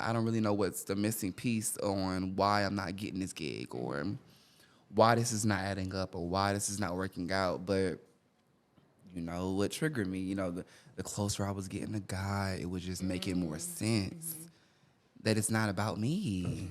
I don't really know what's the missing piece on why I'm not getting this gig or why this is not adding up or why this is not working out. But, you know, what triggered me, you know, the closer I was getting to God, it was just making more sense that it's not about me.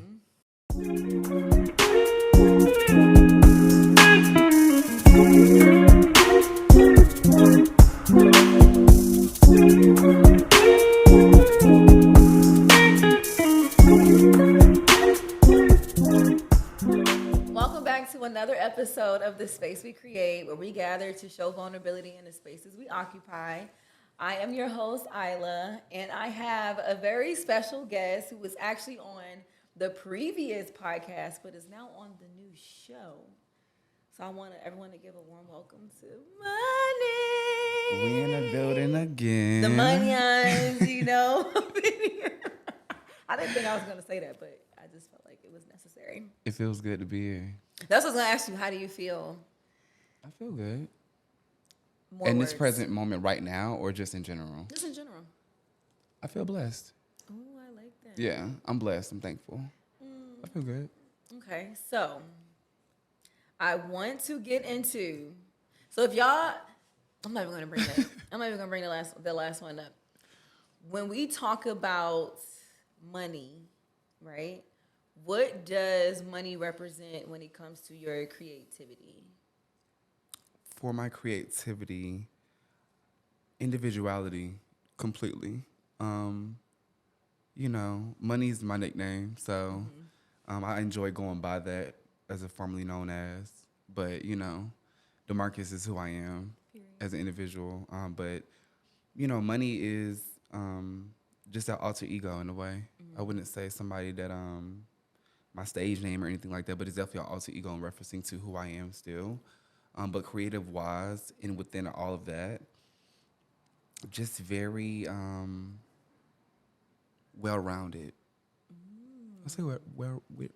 Welcome back to another episode of The Space We Create, where we gather to show vulnerability in the spaces we occupy. I am your host, Aaila, and I have a very special guest who was actually on the previous podcast, but is now on the new show. So I want everyone to give a warm welcome to Munny. We in the building again. The Munions, you know. I didn't think I was going to say that, but I just felt like it was necessary. It feels good to be here. That's what I was going to ask you. How do you feel? I feel good. More in words. this present moment right now or just in general? Just in general. I feel blessed. Oh, I like that. Yeah, I'm blessed. I'm thankful. I feel good. Okay, so I want to get into. So if y'all, I'm not even going to bring that. I'm not even going to bring the last one up. When we talk about money, right? What does money represent when it comes to your creativity? For my creativity, individuality, completely. You know, money's my nickname, so I enjoy going by that as a formerly known as. But, you know, DeMarcus is who I am as an individual. But, you know, money is just an alter ego in a way. I wouldn't say somebody that my stage name or anything like that, but it's definitely an alter ego in referencing to who I am still. But creative-wise, and within all of that, just very well-rounded. I say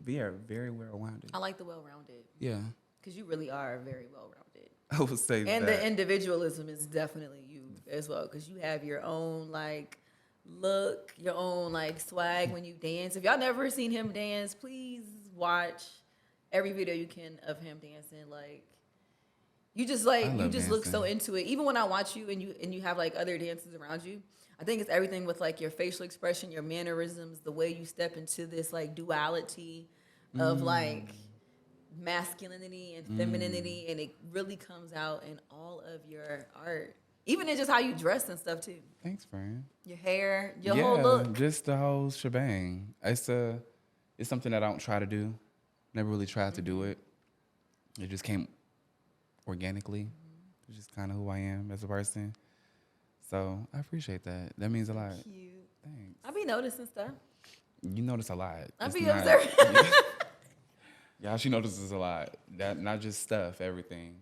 we are very well-rounded. I like the well-rounded. Yeah. Because you really are very well-rounded. I would say that. And the individualism is definitely you as well, because you have your own, like, look, your own, like, swag when you dance. If y'all never seen him dance, please watch every video you can of him dancing. Like, you just look so into it. Even when I watch you and you have like other dancers around you, I think it's everything with like your facial expression, your mannerisms, the way you step into this like duality of like masculinity and femininity, and it really comes out in all of your art. Even in just how you dress and stuff too. Thanks, friend. Your hair, your whole look. Just the whole shebang. It's something that I don't try to do. Never really tried to do it. It just came organically. It's just kind of who I am as a person. So I appreciate that. That means a lot. Cute. Thanks. I be noticing stuff. You notice a lot. I It's be not- observing. Yeah, she notices a lot. That not just stuff, everything.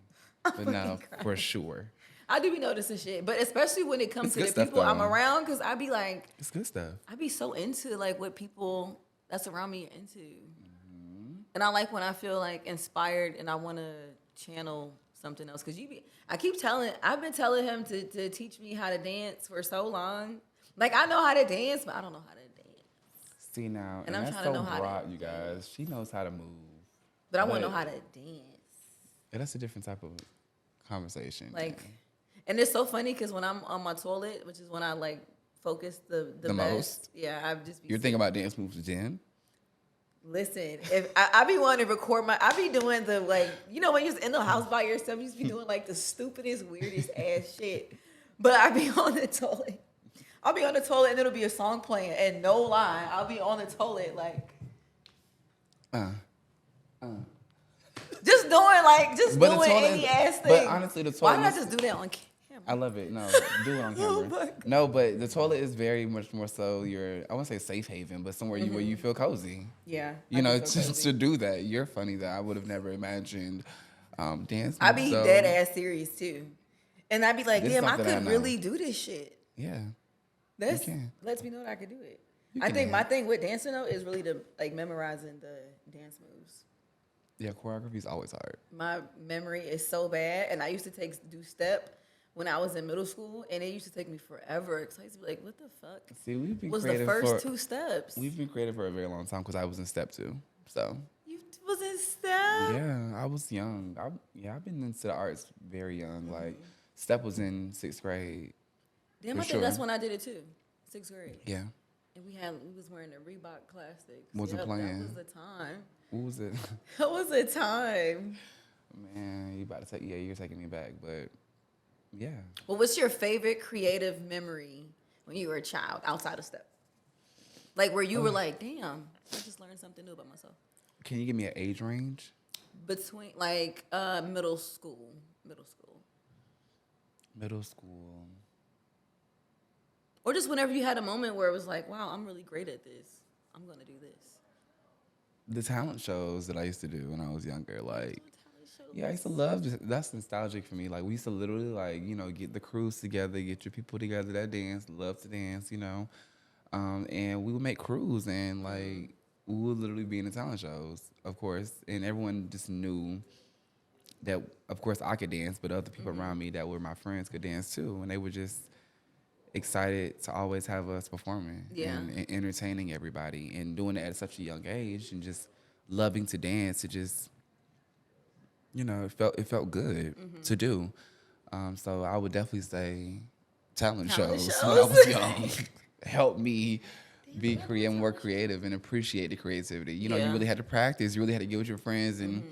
But no, for sure. I do be noticing shit, but especially when it comes It's to good the stuff, people I'm though. around, because I be like, It's good stuff. I be so into like what people that's around me are into. And I like when I feel like inspired and I want to channel something else. Because I've been telling him to teach me how to dance for so long. Like, I know how to dance, but I don't know how to dance. See now, And and I'm that's trying so to know how to broad, you guys. She knows how to move. But I want to know how to dance. Yeah, that's a different type of conversation. Like, and it's so funny because when I'm on my toilet, which is when I like focus the best. most? Yeah, I just be You're thinking about dance moves then? Listen, if I be wanting to record I be doing the like, you know, when you're just in the house by yourself, you just be doing like the stupidest, weirdest ass shit. But I be on the toilet. I'll be on the toilet and it'll be a song playing, and no lie, I'll be on the toilet like, just doing any ass thing. But honestly, the toilet. Why did I just do that on camera? I love it. No, do it on camera. No, but the toilet is very much more so I won't say safe haven, but somewhere where you feel cozy. Yeah. You know, to do that. You're funny that I would have never imagined dance. I be dead ass serious too. And I be like, This damn, I something I could know. really do this shit. Yeah. This can. lets me know that I could do it. You I can think my dance. thing with dancing though is really like memorizing the dance moves. Yeah, choreography is always hard. My memory is so bad, and I used to do step, when I was in middle school, and it used to take me forever. Cause I used to be like, "What the fuck?" See, we've been Was the creative first two steps? We've been creative for a very long time because I was in step 2. So You was in step. yeah, I was young. I've been into the arts very young. Like step was in 6th grade. Damn, for I think sure. that's when I did it too. 6th grade. Yeah. And we was wearing the Reebok classics. Wasn't playing. That was the time. What was it? That was the time. Man, you're taking me back, but yeah. Well, what's your favorite creative memory when you were a child outside of step? Like where you were like, damn, I just learned something new about myself. Can you give me an age range? Between like middle school. Middle school. Or just whenever you had a moment where it was like, wow, I'm really great at this. I'm gonna do this. The talent shows that I used to do when I was younger, like yeah, I used to love this. That's nostalgic for me. Like we used to literally like, get the crews together, get your people together that dance, love to dance, and we would make crews and like we would literally be in the talent shows, of course, and everyone just knew that of course I could dance, but other people around me that were my friends could dance too, and they were just excited to always have us performing and entertaining everybody and doing it at such a young age and just loving to dance. It just it felt good to do. So I would definitely say talent shows when I was young helped me be more creative and appreciate the creativity. You really had to practice. You really had to get with your friends and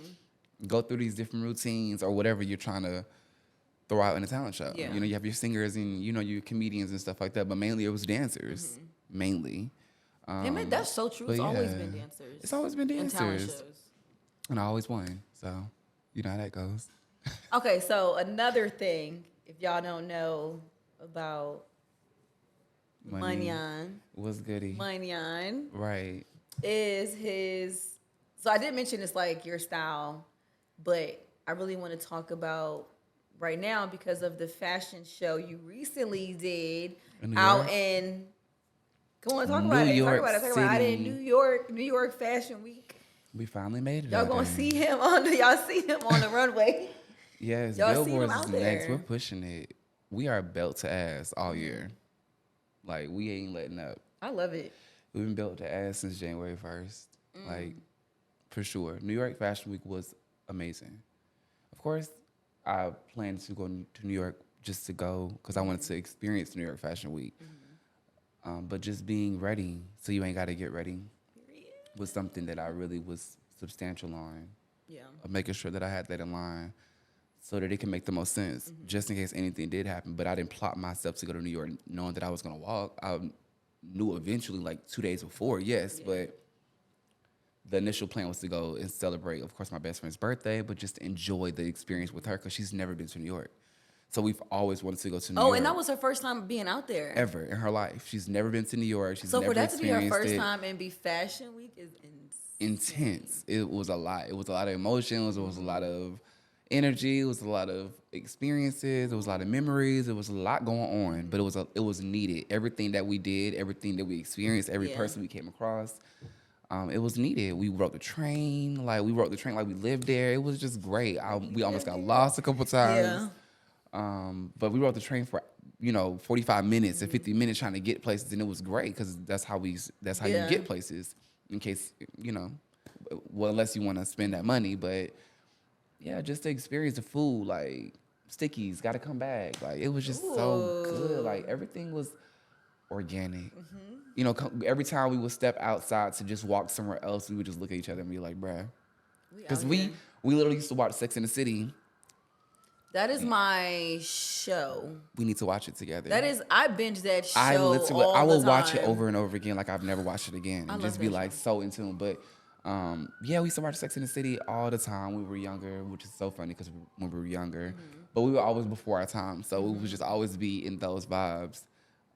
go through these different routines or whatever you're trying to throw out in a talent show. Yeah. You have your singers and your comedians and stuff like that, but mainly it was dancers. Mainly. That's so true. It's always been dancers. It's always been dancers. And talent shows. And I always won. So you know how that goes. Okay, so another thing, if y'all don't know about Munny. Munny, What's goody? Munny Right. is his. So I did mention it's like your style, but I really want to talk about right now because of the fashion show you recently did out in. Come on, talk about it. Talk about it in New York Fashion Week. We finally made it. Y'all gonna see him on the runway. Yes, y'all Billboard's see him out next. there. We're pushing it. We are belt to ass all year. Like we ain't letting up. I love it. We've been belt to ass since January 1st. Like for sure. New York Fashion Week was amazing. Of course, I planned to go to New York just to go because I wanted to experience New York Fashion Week. But just being ready so you ain't got to get ready was something that I really was substantial on. Yeah. Of making sure that I had that in line so that it can make the most sense just in case anything did happen. But I didn't plot myself to go to New York knowing that I was going to walk. I knew eventually, like 2 days before, but the initial plan was to go and celebrate, of course, my best friend's birthday, but just enjoy the experience with her because she's never been to New York. So we've always wanted to go to New York. Oh, and that was her first time being out there? Ever in her life. She's never been to New York. She's never experienced it. So for that to be her first time and be Fashion Week is intense. It was a lot. It was a lot of emotions. It was a lot of energy. It was a lot of experiences. It was a lot of memories. It was a lot going on, but it was needed. Everything that we did, everything that we experienced, every person we came across, it was needed. We rode the train. Like we lived there. It was just great. We almost got lost a couple times. But we rode the train for 45 minutes and 50 minutes trying to get places, and it was great because that's how you get places. In case unless you want to spend that money, but yeah, just to experience the food, like Stickies, got to come back. Like it was just so good. Like everything was organic. Every time we would step outside to just walk somewhere else, we would just look at each other and be like, bruh. Because we literally used to watch Sex and the City. That is my show. We need to watch it together. I binge that show I will watch it over and over again like I've never watched it again. And just be like so in tune. But we used to watch Sex and the City all the time when we were younger, which is so funny because when we were younger. But we were always before our time. So we would just always be in those vibes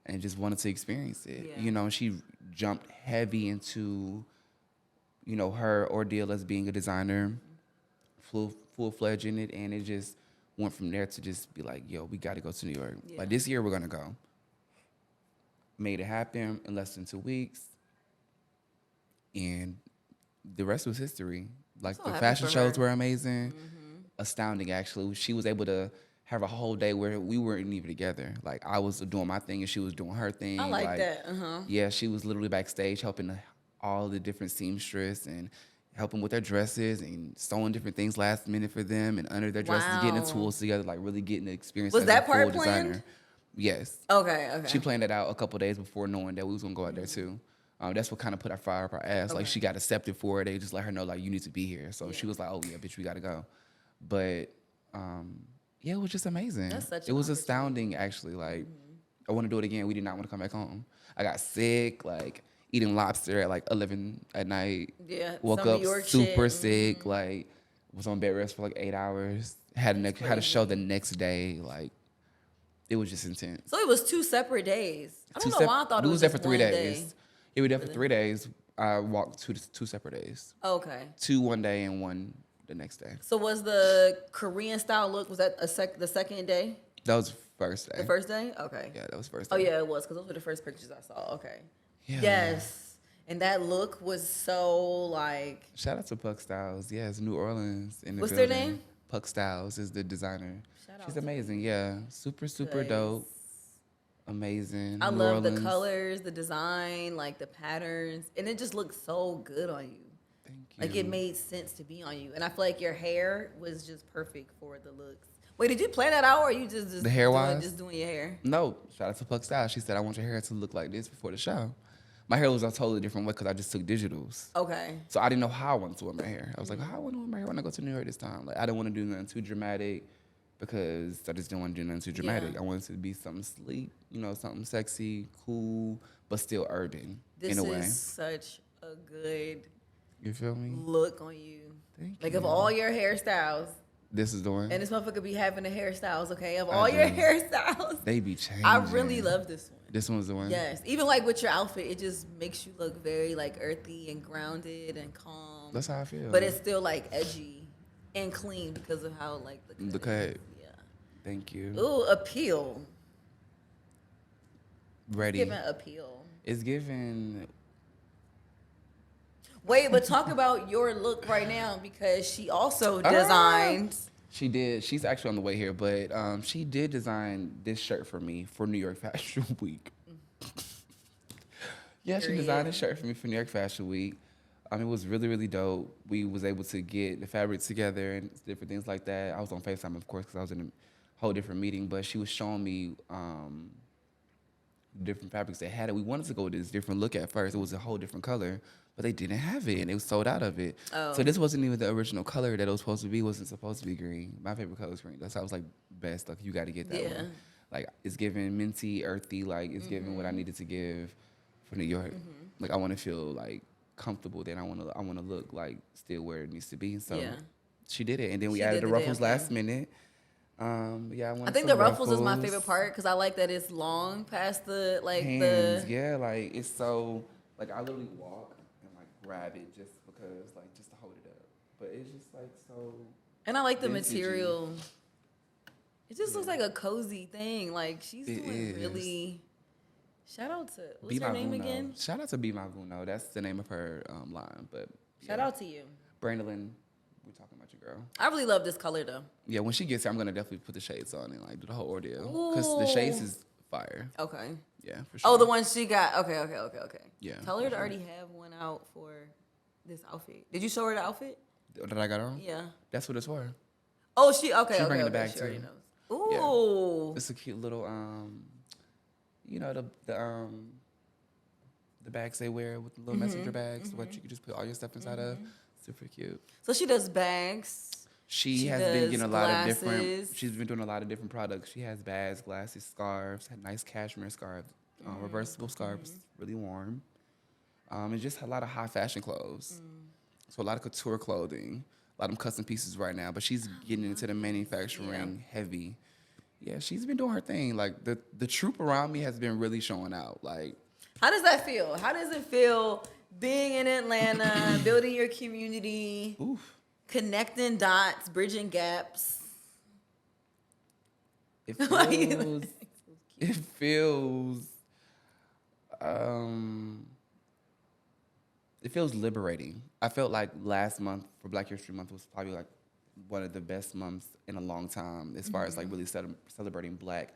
and just wanted to experience it. Yeah. She jumped heavy into, her ordeal as being a designer, full-fledged in it, and it just went from there to just be like, yo, we got to go to New York. Like this year we're going to go. Made it happen in less than 2 weeks. And the rest was history. Like the fashion shows were amazing. Astounding, actually. She was able to have a whole day where we weren't even together. Like I was doing my thing and she was doing her thing. I like that. Yeah, she was literally backstage helping all the different seamstress and helping with their dresses and sewing different things last minute for them and under their dresses, getting the tools together, like really getting the experience Was as that a full part designer. planned? Yes. Okay. She planned it out a couple days before knowing that we was gonna go out there too. That's what kind of put our fire up our ass. Okay. Like she got accepted for it. They just let her know like you need to be here. So she was like, oh yeah, bitch, we gotta go. But yeah, it was just amazing. That's such it an was opportunity. astounding actually. Like I want to do it again. We did not want to come back home. I got sick, like eating lobster at like 11 at night. Yeah. Woke some up New York super shit. sick. Like was on bed rest for like 8 hours. Had a show the next day. Like it was just intense. So it was 2 separate days. I don't know why I thought it was there just for 3 one days. day. Yeah, we were there for 3 days. I walked two separate days. Okay. 2 one day and 1 the next day. So was the Korean style look, was that the second day? That was first day. The first day? Okay. Yeah, that was first day. Oh yeah, it was, because those were the first pictures I saw. Okay. Yeah. Yes. And that look was so like. Shout out to Puck Styles. Yes, New Orleans in the What's building. their name? Puck Styles is the designer. Shout out She's to amazing. Yeah, super Nice. dope. Amazing. I New love the Orleans. colors, the design, like the patterns, and it just looked so good on you. Thank you. Like it made sense to be on you, and I feel like your hair was just perfect for the looks. Wait, did you plan that out, or you just The hair wise? just doing your hair? No, shout out to Puck Styles. She said, I want your hair to look like this before the show. My hair was a totally different way because I just took digitals. Okay. So I didn't know how I wanted to wear my hair. I was like, how I want to wear my hair when I go to New York this time? Like I didn't want to do nothing too dramatic because I just didn't want to do nothing too dramatic. Yeah. I wanted to be something sleek, something sexy, cool, but still urban This in a way. is such a good You feel me? look on you. Thank Like you. of all your hairstyles, This is the one. and this motherfucker be having the hairstyles, okay? Of I all your do. hairstyles, They be changing. I really love this one. This one's the one? Yes, even like with your outfit, it just makes you look very like earthy and grounded and calm. That's how I feel. But it's still like edgy and clean because of how like the cut. cut. Is. Yeah. Thank you. Ooh, appeal. Ready. Giving appeal. It's giving. Wait, but talk about your look right now because she also designed. She did. She's actually on the way here, but she did design this shirt for me for New York Fashion Week. Yeah, she designed this shirt for me for New York Fashion Week. It was really, really dope. We was able to get the fabric together and different things like that. I was on FaceTime, of course, because I was in a whole different meeting, but she was showing me different fabrics they had. We wanted to go with this different look at first. It was a whole different color, but they didn't have it, and it was sold out of it. Oh. So this wasn't even the original color that it was supposed to be. It wasn't supposed to be green. My favorite color is green. That's how I was like, best. Like, you got to get that one. Like, it's giving minty, earthy. Like, it's giving what I needed to give for New York. Like, I want to feel like comfortable. Then I want to look like still where it needs to be. So she did it, and then we She added did the the ruffles damn last thing. minute. Yeah, I think the ruffles is my favorite part because I like that it's long past the like hands. the. Yeah, like it's so like I literally walk and like grab it just because like just to hold it up, but it's just like so. And I like the vintagey. material. It just looks like a cozy thing. Like she's It doing is. really. Shout out to what's Be her My name Vuno. again? Shout out to Be My Vuno. That's the name of her line. But Shout out to you. Brandolyn. We're talking about your girl. I really love this color though. Yeah, when she gets here, I'm gonna definitely put the shades on and like do the whole ordeal because the shades is fire. Okay. Yeah, for sure. Oh, the one she got. Okay. Yeah, Tell her for to sure. already have one out for this outfit. Did you show her the outfit? that I got on. Yeah. That's what it's for. Oh, she okay. She's Okay. bringing it Okay. back She already too. knows. Yeah. Ooh. It's a cute little the bags they wear with the little messenger bags, what you can just put all your stuff inside of. Super cute. So she does bags. She has does been getting a lot of different. glasses. She's been doing a lot of different products. She has bags, glasses, scarves, had nice cashmere scarves, reversible scarves, really warm, and just a lot of high fashion clothes. So a lot of couture clothing, a lot of custom pieces right now. But she's getting into the manufacturing heavy. Yeah, she's been doing her thing. Like the troop around me has been really showing out. Like, How does that feel? How does it feel being in Atlanta, building your community, oof. connecting dots, bridging gaps? It Why you feels. laughing? It feels. It feels liberating. I felt like last month for Black History Month was probably like one of the best months in a long time as far as like really celebrating Black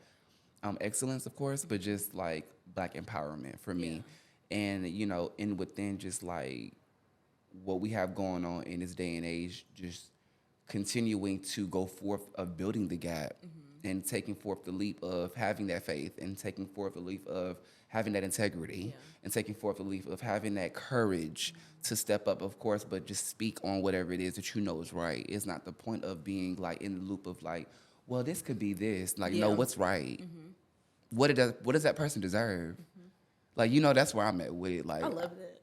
excellence, of course, but just like Black empowerment for me. And, you know, and within just like what we have going on in this day and age, just continuing to go forth of building the gap and taking forth the leap of having that faith and taking forth the leap of having that integrity and taking forth the leap of having that courage to step up, of course, but just speak on whatever it is that you know is right. It's not the point of being like in the loop of like, well, this could be this. Like, no, what's right? What does that person deserve? Like, you know, that's where I'm at with it. Like, I love that.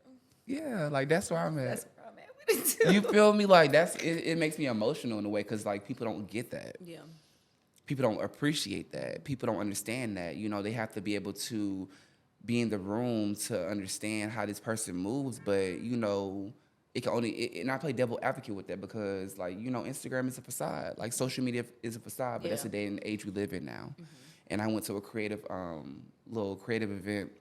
Yeah, like that's where I'm at. That's where I'm at with it too. You feel me? Like it makes me emotional in a way because like people don't get that. Yeah. People don't appreciate that. People don't understand that. You know, they have to be able to be in the room to understand how this person moves. But you know, it can only. And I play devil advocate with that because, like, you know, Instagram is a facade. Like social media is a facade, but that's the day and age we live in now. And I went to a little creative event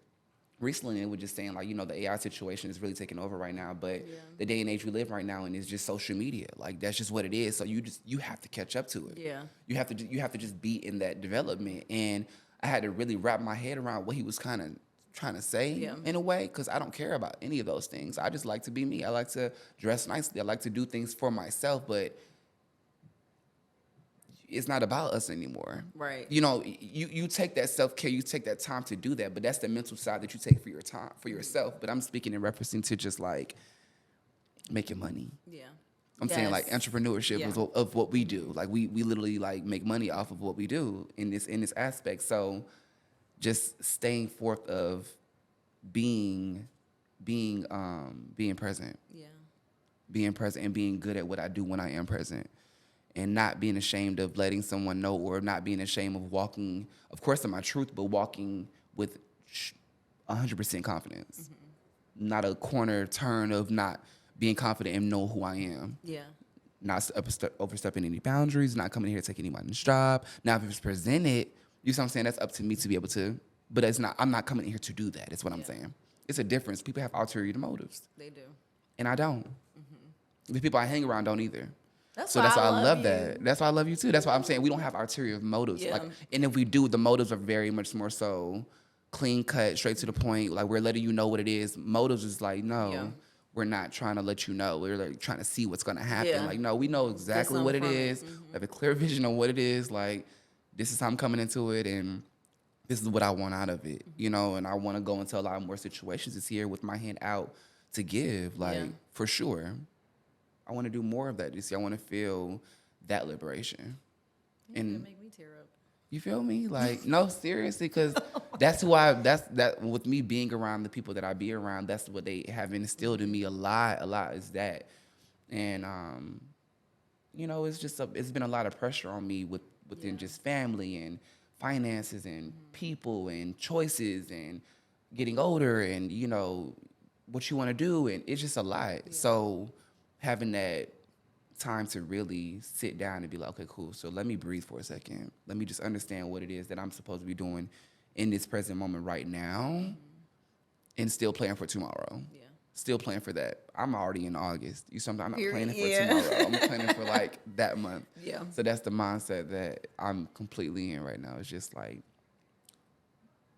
recently, and we're just saying, like, you know, the AI situation is really taking over right now, but the day and age we live right now, and it's just social media. Like, that's just what it is. So you have to catch up to it. Yeah. You have to just be in that development. And I had to really wrap my head around what he was kind of trying to say in a way, because I don't care about any of those things. I just like to be me. I like to dress nicely. I like to do things for myself, but it's not about us anymore. Right. You know, you take that self-care, you take that time to do that, but that's the mental side that you take for your time, for yourself. But I'm speaking in referencing to just like making money. Yeah. I'm saying like entrepreneurship of what we do. Like we literally like make money off of what we do in this aspect. So just staying forth of being present. Yeah. Being present and being good at what I do when I am present. And not being ashamed of letting someone know, or not being ashamed of walking, of course, in my truth, but walking with 100% confidence. Not a corner turn of not being confident and know who I am. Yeah. Not overstepping any boundaries, not coming here to take anybody's job. Now, if it's presented, you know what I'm saying? That's up to me to be able to, but it's not. I'm not coming in here to do that. Is what I'm saying. It's a difference. People have ulterior motives. They do. And I don't. The people I hang around don't either. That's why I love you. that. That's why I love you too. That's why I'm saying we don't have ulterior motives. Yeah. Like, and if we do, the motives are very much more so clean cut, straight to the point. Like, we're letting you know what it is. Motives is like, no, we're not trying to let you know. We're like trying to see what's gonna happen. Yeah. Like, no, we know exactly what it is. We have a clear vision on what it is. Like, this is how I'm coming into it, and this is what I want out of it. You know, and I want to go into a lot more situations this year with my hand out to give. Like, for sure. I want to do more of that this year. I want to feel that liberation. Yeah, and make me tear up. You feel me? Like, no, seriously, because that's with me being around the people that I be around, that's what they have instilled in me a lot is that. And, you know, it's been a lot of pressure on me within just family and finances and people and choices and getting older and, you know, what you want to do. And it's just a lot. Yeah. So having that time to really sit down and be like, okay, cool. So let me breathe for a second. Let me just understand what it is that I'm supposed to be doing in this present moment right now, and still planning for tomorrow. Yeah. Still planning for that. I'm already in August. I'm not planning for tomorrow. I'm planning for like that month. Yeah. So that's the mindset that I'm completely in right now. It's just like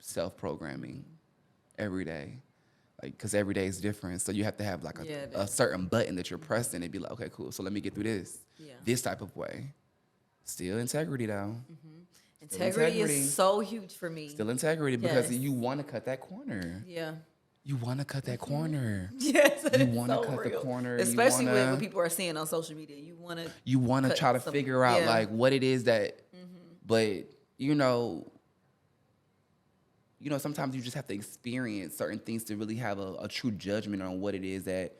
self-programming every day. Like, because every day is different. So you have to have like a certain button that you're pressing and be like, okay, cool. So let me get through this type of way. Still integrity though. Integrity is so huge for me. Still integrity because you want to cut that corner. Yeah. You want to cut that corner. Yes, you want to cut the corner. Especially with what people are seeing on social media. You want to try to figure out like what it is that, but you know, sometimes you just have to experience certain things to really have a true judgment on what it is that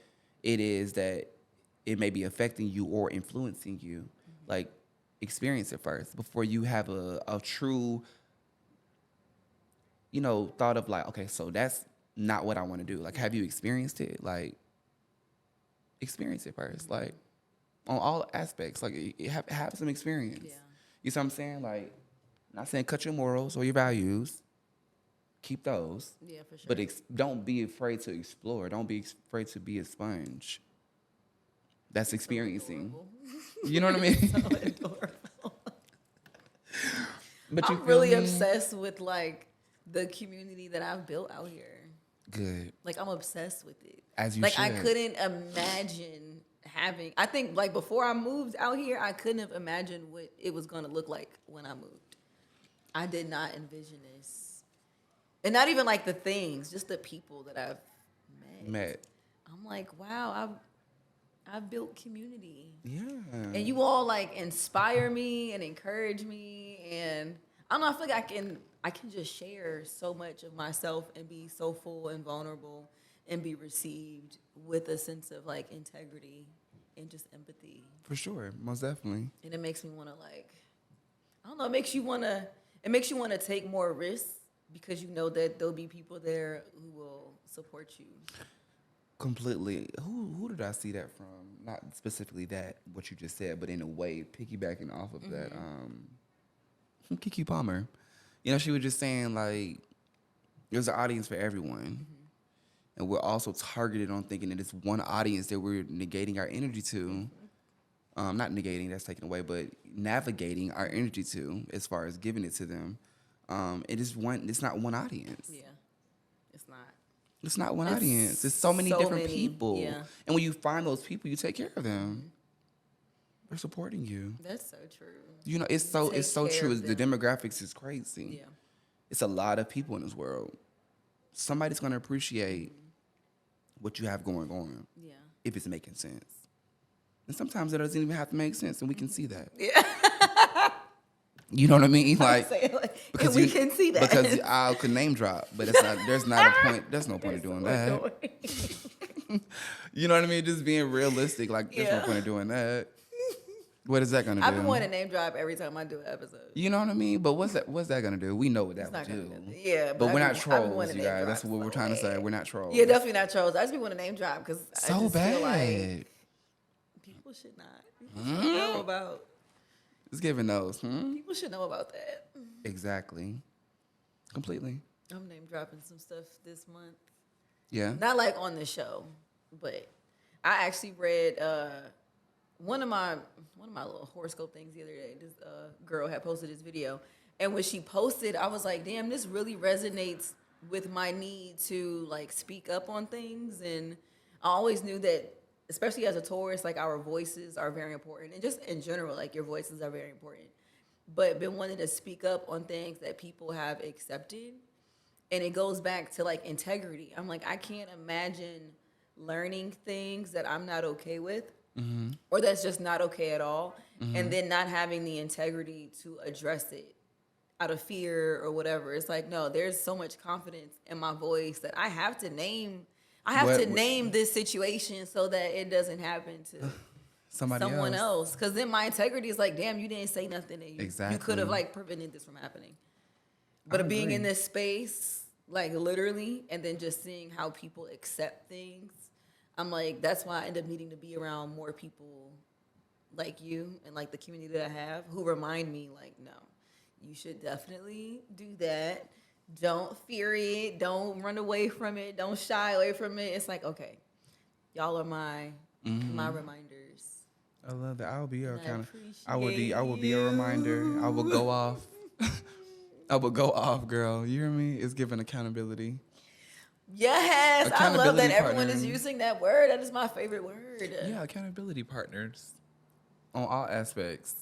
it may be affecting you or influencing you. Like, experience it first before you have a true, thought of like, okay, so that's not what I want to do. Like, have you experienced it? Like, experience it first. Like, on all aspects. Like, have some experience. Yeah. You see what I'm saying? Like, not saying cut your morals or your values. Keep those. Yeah, for sure. But don't be afraid to explore. Don't be afraid to be a sponge. that's experiencing. Adorable. You know what I mean? So adorable. But you I'm feel really me? obsessed with like the community that I've built out here. Good. Like I'm obsessed with it. As you like should. I couldn't imagine having. I think like before I moved out here, I couldn't have imagined what it was going to look like when I moved. I did not envision this, and not even like the things, just the people that I've met. I'm like, wow, I've built community. Yeah. And you all like inspire me and encourage me, and I don't know. I feel like I can just share so much of myself and be so full and vulnerable and be received with a sense of like integrity and just empathy. For sure, most definitely. And it makes me want to like, I don't know. It makes you want to take more risks because you know that there'll be people there who will support you. Completely. Who did I see that from? Not specifically that what you just said, but in a way piggybacking off of that. Kiki Palmer. You know, she was just saying like there's an audience for everyone. And we're also targeted on thinking that it's one audience that we're negating our energy to. Not negating, that's taken away, but navigating our energy to as far as giving it to them. It's not one audience. Yeah, it's not. It's not one audience. It's so many different people. Yeah. And when you find those people, you take care of them. They're supporting you. That's so true. You know, it's so true. The them. demographics is crazy. Yeah. It's a lot of people in this world. Somebody's going to appreciate what you have going on. Yeah. If it's making sense. And sometimes it doesn't even have to make sense, and we can see that. Yeah. You know what I mean? Like, because we can see that. Because I could name drop, but it's not. There's not a point. There's no point in doing that. You know what I mean? Just being realistic. Like, there's no point in doing that. What is that gonna do? I've been wanting to name drop every time I do an episode. You know what I mean? But what's that gonna do? We know what that would do. Yeah, but we're not trolls, you guys. That's what we're trying to say. We're not trolls. Yeah, definitely not trolls. I just be want to name drop because I just feel like people should not know about. It's giving those. People should know about that. Exactly. Completely. I'm name dropping some stuff this month. Yeah. Not like on the show, but I actually read one of my little horoscope things the other day. This girl had posted this video, and when she posted, I was like, "Damn, this really resonates with my need to like speak up on things." And I always knew that, especially as a Taurus, like our voices are very important, and just in general, like your voices are very important. But been wanting to speak up on things that people have accepted, and it goes back to like integrity. I'm like, I can't imagine learning things that I'm not okay with. Mm-hmm. Or that's just not okay at all, and then not having the integrity to address it out of fear or whatever. It's like, no, there's so much confidence in my voice that I have to name this situation so that it doesn't happen to someone else. Because then my integrity is like, damn, you didn't say nothing, and you could have like prevented this from happening. But being in this space, like literally, and then just seeing how people accept things, I'm like, that's why I end up needing to be around more people like you and like the community that I have who remind me, like, no, you should definitely do that. Don't fear it. Don't run away from it. Don't shy away from it. It's like, okay, y'all are my reminders. I love that. I'll be your kind of. I will be you. a reminder. I will go off. I will go off, girl. You hear me? It's giving accountability. Yes, I love that everyone is using that word. That is my favorite word. Yeah, accountability partners on all aspects.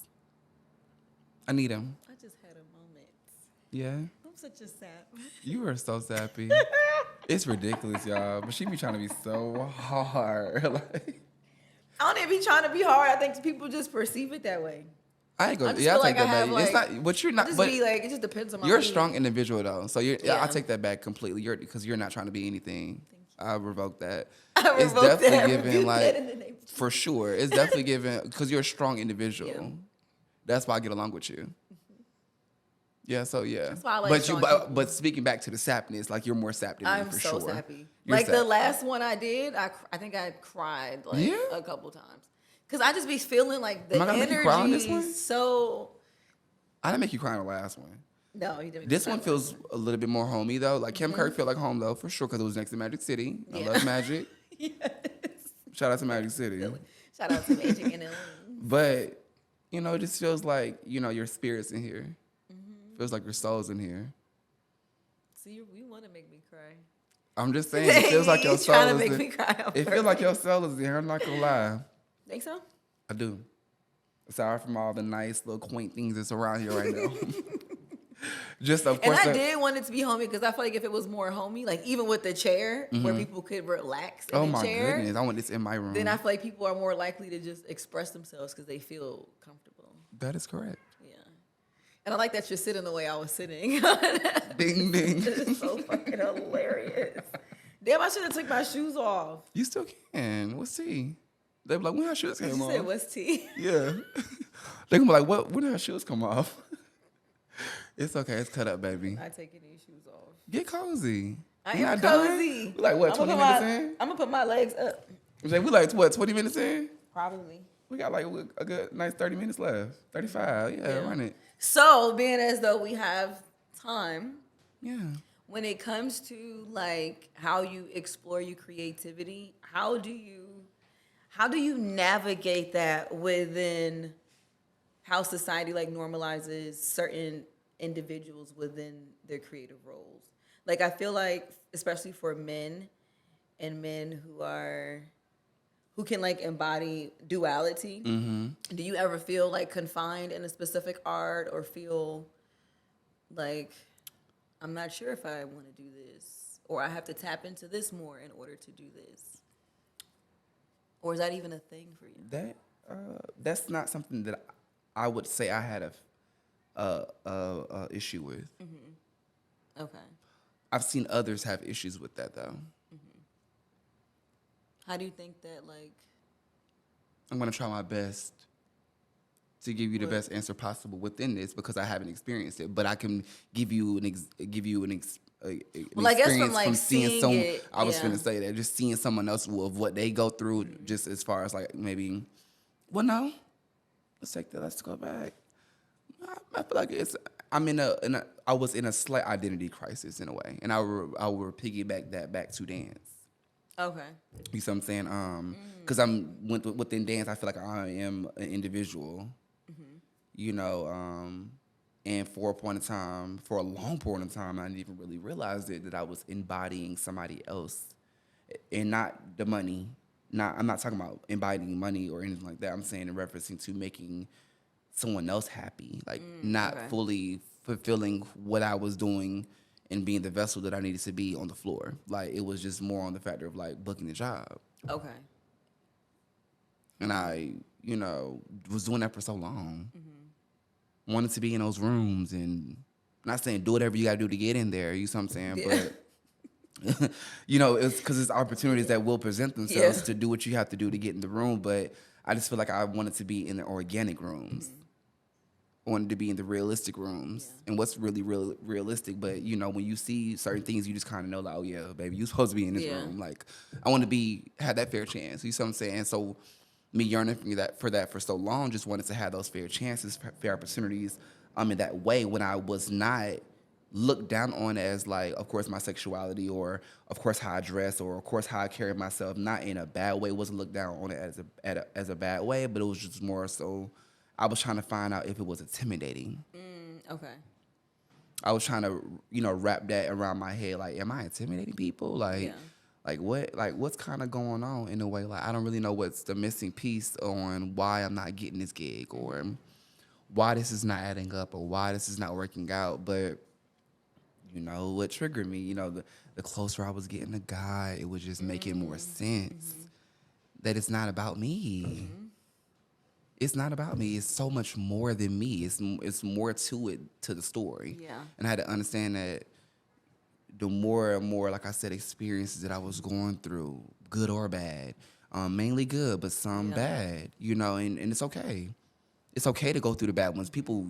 I need them. I just had a moment. Yeah? I'm such a sap. You are so sappy. It's ridiculous, y'all. But she be trying to be so hard. Like, I don't even be trying to be hard. I think people just perceive it that way. I ain't gonna. Yeah, I take that back. Like, it's not what you're not. Just but be like, it just depends on my. You're mood. a strong individual though, so I take that back completely. Because you're not trying to be anything. I revoke that. It's definitely given like for sure. It's definitely given because you're a strong individual. Yeah. That's why I get along with you. Yeah, so yeah. That's why I like but speaking back to the sapness, like you're more sappy than me for sure. I'm so sappy. You're like sappy. the last one I did, I think I cried a couple times. Cause I just be feeling like the energy is so. I didn't make you cry on the last one. No, you didn't. This one feels a little bit more homey though. Like Kim Kirk felt like home though for sure because it was next to Magic City. I love Magic. Yes. Shout out to Magic City. Shout Shout out to Magic and Elaine. But, you know, it just feels like, you know, your spirit's in here. Feels like your soul's in here. See, you want to make me cry. I'm just saying, it feels like your soul trying to is make in. me cry. It feels like your soul is in here. I'm not gonna lie. Think so? I do. Aside from all the nice little quaint things that's around here right now. Just of course. And I did want it to be homey because I feel like if it was more homey, like even with the chair where people could relax in the chair. Oh my goodness, I want this in my room. Then I feel like people are more likely to just express themselves because they feel comfortable. That is correct. Yeah. And I like that you're sitting the way I was sitting. Ding ding. It's so fucking hilarious. Damn, I should have took my shoes off. You still can. What's tea? They be like, when her shoes came You off? said, what's tea? Yeah. They gonna be like, what? When did her shoes come off? It's okay. It's cut up, baby. I taking these shoes off. Get cozy. I We am not done? cozy. We like what? 20 minutes in? I'm gonna put my legs up. We like what? 20 minutes in? Probably. We got like a good, nice 30 minutes left. 35. Yeah, run it. So, being as though we have time, Yeah. when it comes to like how you explore your creativity, how do you navigate that within how society like normalizes certain individuals within their creative roles? Like I feel like especially for men and men who can like embody duality, do you ever feel like confined in a specific art or feel like I'm not sure if I want to do this or I have to tap into this more in order to do this? Or is that even a thing for you? That's not something that I would say I had a issue with. Okay. I've seen others have issues with that though. How do you think that like I'm gonna try my best to give you the best answer possible within this because I haven't experienced it, but I can give you an experience I guess from like seeing some. it, I was gonna say that just seeing someone else of what they go through, just as far as like maybe. Well, no, let's take that. Let's go back. I feel like I was in a slight identity crisis in a way, and I will piggyback that back to dance. Okay. You see what I'm saying? Because within dance, I feel like I am an individual. You know, and for a long point in time, I didn't even really realize it that I was embodying somebody else, and not the money. I'm not talking about embodying money or anything like that. I'm saying in referencing to making someone else happy, like not fully fulfilling what I was doing and being the vessel that I needed to be on the floor. Like it was just more on the factor of like booking the job. Okay. And I, was doing that for so long. Wanted to be in those rooms and not saying do whatever you got to do to get in there. You know what I'm saying? Yeah. But, it's because it's opportunities that will present themselves to do what you have to do to get in the room. But I just feel like I wanted to be in the organic rooms. I wanted to be in the realistic rooms and what's really realistic. But, when you see certain things, you just kind of know like, oh, yeah, baby, you're supposed to be in this room. Like, I want to have that fair chance. You see what I'm saying? So me yearning for that for so long, just wanted to have those fair chances, fair opportunities in that way when I was not looked down on as like, of course, my sexuality or, of course, how I dress or, of course, how I carry myself, not in a bad way, wasn't looked down on it as a bad way, but it was just more so I was trying to find out if it was intimidating. Okay. I was trying to, wrap that around my head. Like, am I intimidating people? Like what? Like what's kind of going on in a way? Like I don't really know what's the missing piece on why I'm not getting this gig or why this is not adding up or why this is not working out. But what triggered me? The closer I was getting to God, it was just making more sense that it's not about me. It's not about me. It's so much more than me. It's more to it, to the story. Yeah. And I had to understand that the more and more, like I said, experiences that I was going through, good or bad, mainly good, but some bad, and it's okay. It's okay to go through the bad ones. People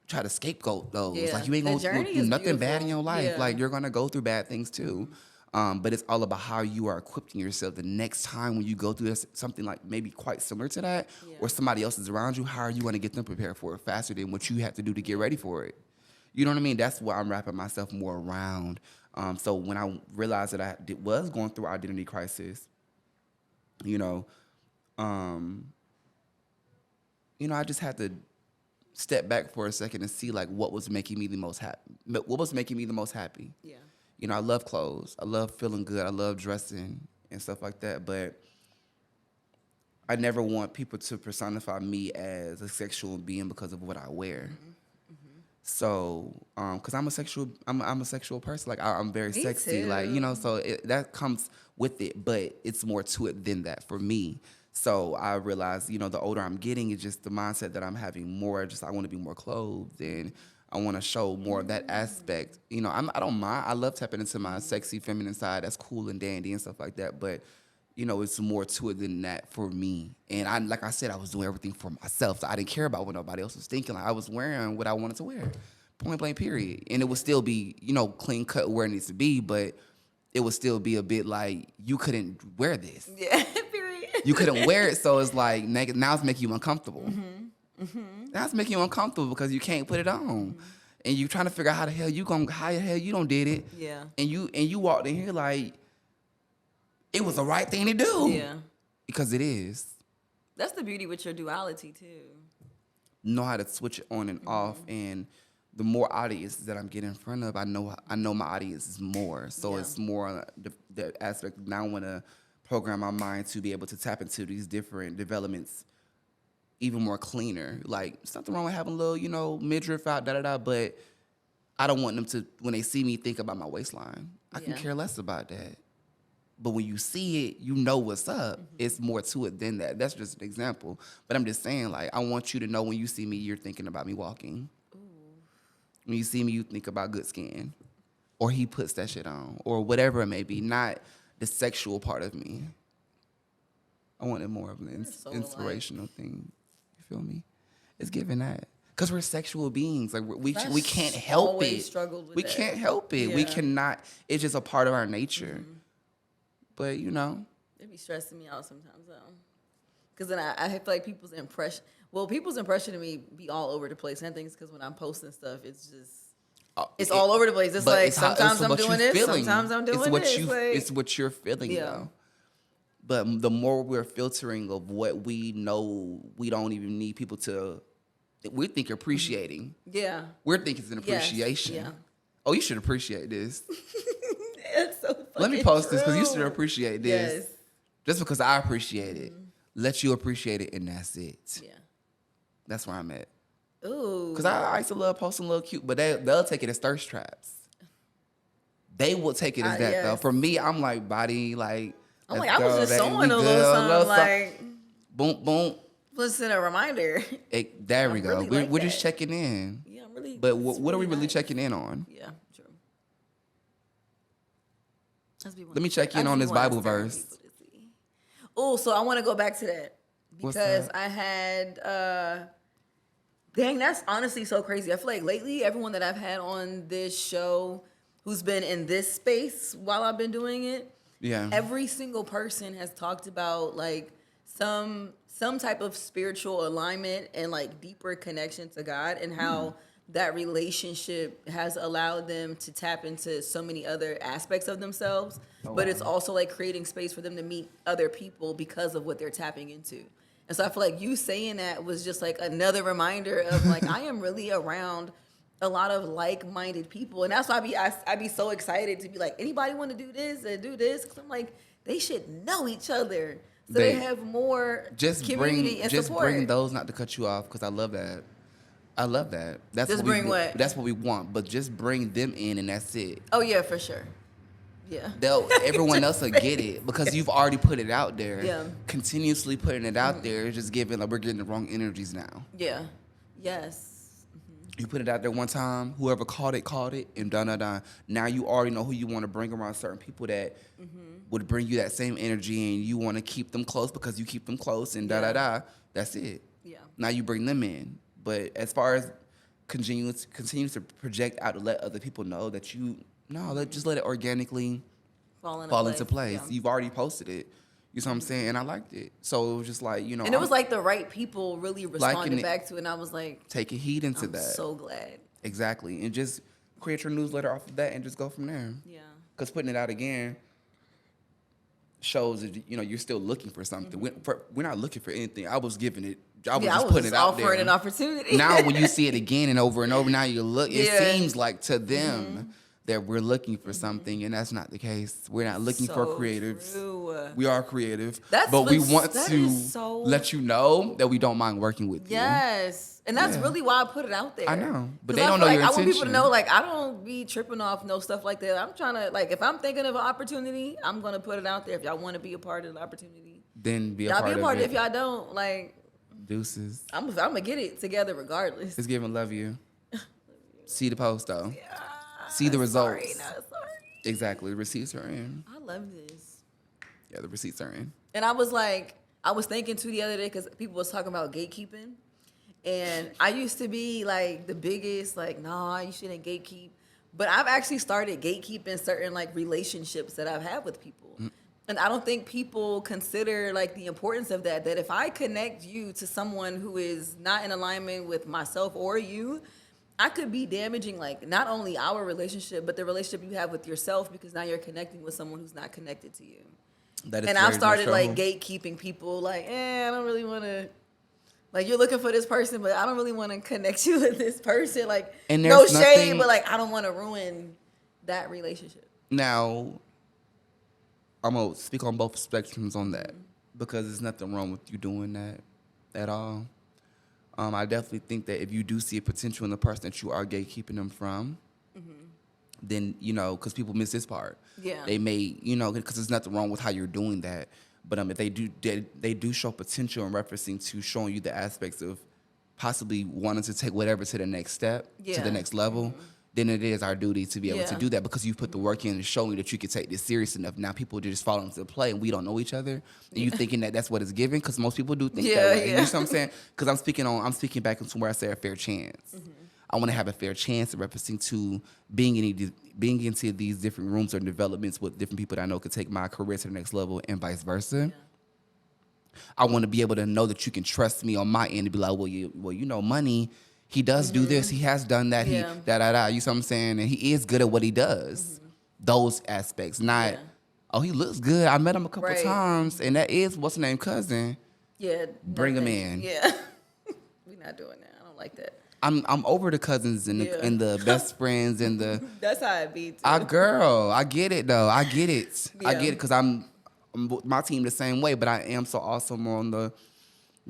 try to scapegoat those. Yeah. Like you ain't going to do nothing bad in your life. Yeah. Like you're going to go through bad things too. But it's all about how you are equipping yourself the next time when you go through something like maybe quite similar to that or somebody else is around you, how are you going to get them prepared for it faster than what you have to do to get ready for it? You know what I mean? That's what I'm wrapping myself more around. So when I realized that I was going through identity crisis, um, I just had to step back for a second and see like what was making me the most happy. What was making me the most happy? Yeah. I love clothes. I love feeling good. I love dressing and stuff like that. But I never want people to personify me as a sexual being because of what I wear. So, because I'm a sexual person. Like I'm very Me sexy. too. Like so that comes with it, but it's more to it than that for me. So I realize, the older I'm getting, it's just the mindset that I'm having more. Just I want to be more clothed and I want to show more of that aspect. I don't mind. I love tapping into my sexy feminine side. That's cool and dandy and stuff like that. But it's more to it than that for me. And like I said, I was doing everything for myself. So I didn't care about what nobody else was thinking. Like I was wearing what I wanted to wear, point blank, period. And it would still be, clean cut where it needs to be, but it would still be a bit like you couldn't wear this. Yeah, period. You couldn't wear it, so it's like now it's making you uncomfortable. Now it's making you uncomfortable because you can't put it on, and you trying to figure out how the hell you don't did it. Yeah. And you walked in here like it was the right thing to do. Yeah. Because it is. That's the beauty with your duality too. Know how to switch it on and off, and the more audiences that I'm getting in front of, I know my audience is more. So it's more the aspect. Now I want to program my mind to be able to tap into these different developments even more cleaner. Like, there's nothing wrong with having a little, midriff out, but I don't want them to, when they see me, think about my waistline. I can care less about that. But when you see it, you know what's up. It's more to it than that. That's just an example. But I'm just saying, like, I want you to know when you see me, you're thinking about me walking. Ooh. When you see me, you think about good skin. Or he puts that shit on. Or whatever it may be. Not the sexual part of me. I want it more of an inspirational thing. You feel me? It's giving that. Because we're sexual beings. Like, we can't help it. We can't help it. Yeah. We cannot. It's just a part of our nature. But, It be stressing me out sometimes, though. Because then I feel like people's impression of me be all over the place. And I think it's because when I'm posting stuff, it's just, it's all over the place. It's like, sometimes I'm doing this, sometimes I'm doing this. It's what you're feeling, though. But the more we're filtering of what we know, we don't even need people to, we think appreciating. Yeah. We're thinking it's an appreciation. Yes. Yeah. Oh, you should appreciate this. It's so fucking Let me post true. this because you should appreciate this. Yes. Just because I appreciate it. Let you appreciate it, and that's it. Yeah. That's where I'm at. Ooh. Because I used to love posting a little cute, but they'll take it as thirst traps. They will take it as that, though. For me, I'm like, body, like, I'm like, I was just showing a little something, like, boom, boom. Listen, a reminder. There we go. Really we're just checking in. Yeah, I'm really. But what are we really checking in on? Yeah, true. Let me check in on this Bible verse. Oh, so I want to go back to that because I had. Dang, that's honestly so crazy. I feel like lately, everyone that I've had on this show who's been in this space while I've been doing it, every single person has talked about like some type of spiritual alignment and like deeper connection to God and how that relationship has allowed them to tap into so many other aspects of themselves. But it's also like creating space for them to meet other people because of what they're tapping into. And so I feel like you saying that was just like another reminder of like, I am really around a lot of like-minded people. And that's why I'd be so excited to be like, anybody want to do this and do this? Because I'm like, they should know each other. So they have more community and support. Just bring those, not to cut you off, because I love that. I love that. That's just bring what? That's what we want. But just bring them in and that's it. Oh, yeah, for sure. Yeah. Everyone else will get it because you've already put it out there. Yeah. Continuously putting it out there is just giving, like, we're getting the wrong energies now. Yeah. Yes. You put it out there one time, whoever caught it, and done. Now you already know who you want to bring around certain people that would bring you that same energy, and you want to keep them close because you keep them close, and That's it. Yeah. Now you bring them in. But as far as continues to project out to let other people know that just let it organically fall into place. Yeah. You've already posted it. You know what I'm saying? And I liked it. So it was just like, And it was like the right people really responded back to it. And I was like, taking heed into that. I'm so glad. Exactly. And just create your newsletter off of that and just go from there. Yeah. Because putting it out again, shows that, you know, you're still looking for something. We're not looking for anything. I was giving it. I was Yeah, just I was putting it out there. offering an opportunity. Now, when you see it again and over, now you look. It Yeah. seems like to them that we're looking for something, and that's not the case. We're not looking for creatives. True. We are creative, That's but we what's- want that to is so- let you know that we don't mind working with you. Yes. And that's Yeah. really why I put it out there. I know, but 'Cause they I don't feel know your I want people to intention. know, like, I don't be tripping off no stuff like that. I'm trying to, like, if I'm thinking of an opportunity, I'm going to put it out there. If y'all want to be a part of the opportunity, Then be a y'all part be a of part it. of it. If y'all don't, like, Deuces. I'm going to get it together regardless. It's giving love you. See the post though. Yeah. See the results. Sorry, no, sorry. Exactly. The receipts are in. I love this. Yeah, the receipts are in. And I was thinking too the other day because people was talking about gatekeeping. And I used to be like the biggest, like, nah, you shouldn't gatekeep. But I've actually started gatekeeping certain like relationships that I've had with people. And I don't think people consider like the importance of that. That if I connect you to someone who is not in alignment with myself or you, I could be damaging like not only our relationship, but the relationship you have with yourself, because now you're connecting with someone who's not connected to you. That is And very I've started much like so. gatekeeping people, like, I don't really want to, like, you're looking for this person, but I don't really want to connect you with this person. Like, And no there's shade, nothing- but like, I don't want to ruin that relationship. Now, I'm gonna speak on both spectrums on that because there's nothing wrong with you doing that at all. I definitely think that if you do see a potential in the person that you are gatekeeping them from, then, you know, because people miss this part. Yeah. They may, you know, because there's nothing wrong with how you're doing that. But if they do show potential in referencing to showing you the aspects of possibly wanting to take whatever to the next step, to Yeah. the next level, then it is our duty to be able to Yeah. do that because you've put the work in and showing that you can take this serious enough. Now people just fall into play and we don't know each other. And you thinking that that's what it's given, because most people do think that way. You know what I'm saying? Because I'm speaking back into where I say a fair chance. I want to have a fair chance of referencing to being into these different rooms or developments with different people that I know could take my career to the next level and vice versa. I want to be able to know that you can trust me on my end to be like, well, you know, Munny, he does do this, he has done that, Yeah. he you know what I'm saying, and he is good at what he does. Those aspects, not oh, he looks good. I met him a couple Right. times, and that is what's the name cousin. Yeah. Bring 'em nothing. in. Yeah. We're not doing that. I don't like that. I'm over the cousins and Yeah. and the best friends and the. That's how it be, too. I get it though. I get it. I Yeah. get it because I'm my team the same way, but I am so also more on the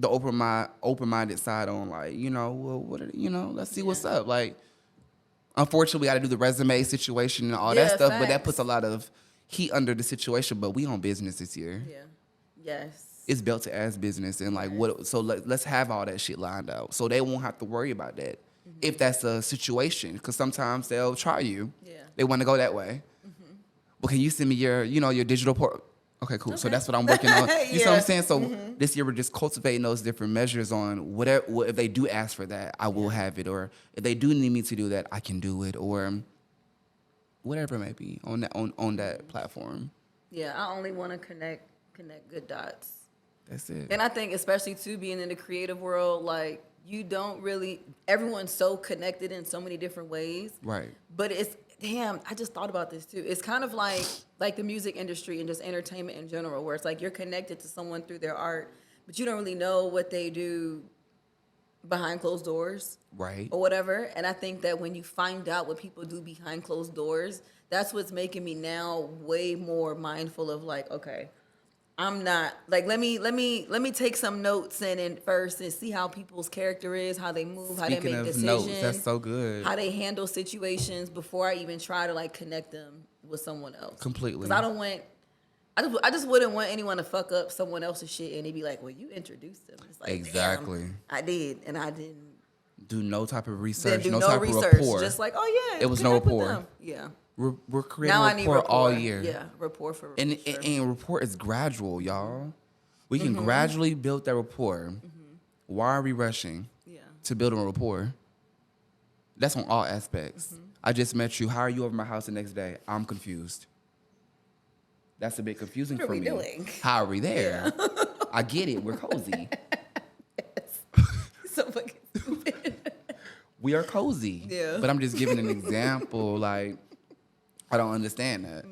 open-minded side on, like, you know, well, let's see what's up. Like, unfortunately, we got to do the resume situation and all that Yeah, stuff, but that facts. puts a lot of heat under the situation. But we on business this year. Yeah. Yes. It's built to ass business, and like what? So let's have all that shit lined out, so they won't have to worry about that if that's a situation. Because sometimes they'll try you. Yeah. They want to go that way. Well, can you send me your digital port? Okay, cool. So Okay. that's what I'm working on. You see what Yeah. I'm saying? So this year we're just cultivating those different measures on whatever. If they do ask for that, I will have it, or if they do need me to do that, I can do it, or whatever it may be on that platform. Yeah. I only want to connect good dots. That's it. And I think especially too, being in the creative world, like, you don't really, everyone's so connected in so many different ways. Right. But I just thought about this too. It's kind of like the music industry and just entertainment in general, where it's like you're connected to someone through their art, but you don't really know what they do behind closed doors. Right. Or whatever. And I think that when you find out what people do behind closed doors, that's what's making me now way more mindful of, like, okay, I'm not, like, let me take some notes in first and see how people's character is, how they move, how they Speaking make of decisions. notes, that's so good. How they handle situations before I even try to, like, connect them with someone else. Completely. Because I just wouldn't want anyone to fuck up someone else's shit and they be like, well, you introduced them. It's like, Exactly. damn, I did, and I didn't. Do no type of Then research, do no no type research. of rapport. Just like, oh yeah, It was no connect with rapport. them. Yeah. We're creating Now I need rapport rapport all year. Yeah, rapport for And sure. and rapport is gradual, y'all. We can gradually build that rapport. Why are we rushing to build a rapport? That's on all aspects. I just met you. How are you over my house the next day? I'm confused. That's a bit confusing What are for we me. doing? How are we there? I get it. We're cozy. So fucking stupid. We are cozy. Yeah. But I'm just giving an example. Like, I don't understand that.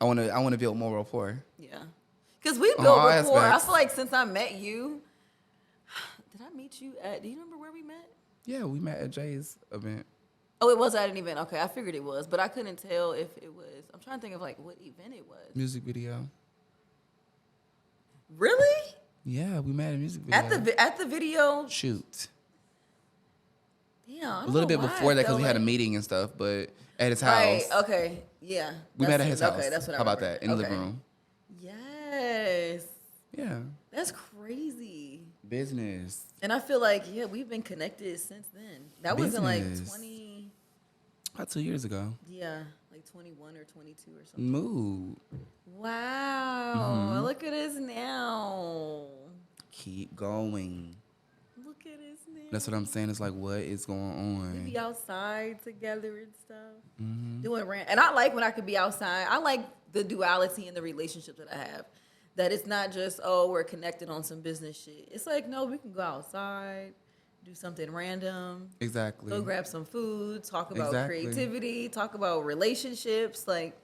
I want to build more rapport. Yeah. Because we On built all rapport. I aspects. feel like since I met you, did I meet you at? Do you remember where we met? Yeah, we met at Jay's event. Oh, it was at an event. Okay, I figured it was, but I couldn't tell if it was. I'm trying to think of like what event it was. Music video. Really? Yeah, we met at a music video. At the video. Shoot. Damn, I A don't little know bit why before I that because felt we had a like- meeting and stuff, but at his Right. house. Okay. Yeah. We met at his house. Okay, that's what I How about remember. that? In the Okay. living room. Yes. Yeah. That's crazy. Business. And I feel like, yeah, we've been connected since then. That wasn't like Business. 20, About 2 years ago. yeah, like 21 or 22 or something. Mood. Wow. Look at us now. Keep going. Look at us now. That's what I'm saying. It's like, what is going We on? be outside together and stuff. Mm-hmm. Doing rant. And I like when I could be outside. I like the duality in the relationship that I have. That it's not just, oh, we're connected on some business shit. It's like, no, we can go outside, do something random, Exactly. go grab some food, talk about Exactly. creativity, talk about relationships. Like,